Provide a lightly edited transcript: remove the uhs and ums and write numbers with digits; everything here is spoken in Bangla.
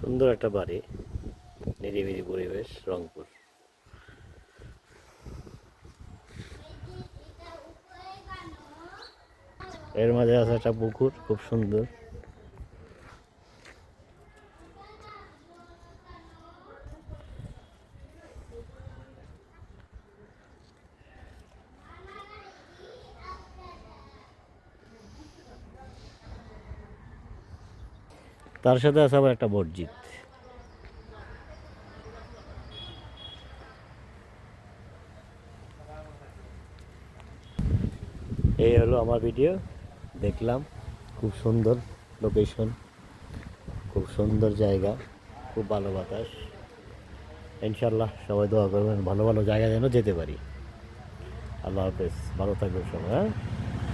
সুন্দর একটা বাড়ি, নিরিবিলি পরিবেশ, রংপুর। এর মাঝে আছে একটা পুকুর, খুব সুন্দর। তার সাথে আছে আবার একটা মসজিদ। এই হলো আমার ভিডিও, দেখলাম খুব সুন্দর লোকেশন, খুব সুন্দর জায়গা, খুব ভালো বাতাস। ইনশাল্লাহ সবাই দোয়া করবেন ভালো ভালো জায়গা যেন যেতে পারি। আল্লাহ হাফেজ, ভালো থাকবেন সবাই। হ্যাঁ।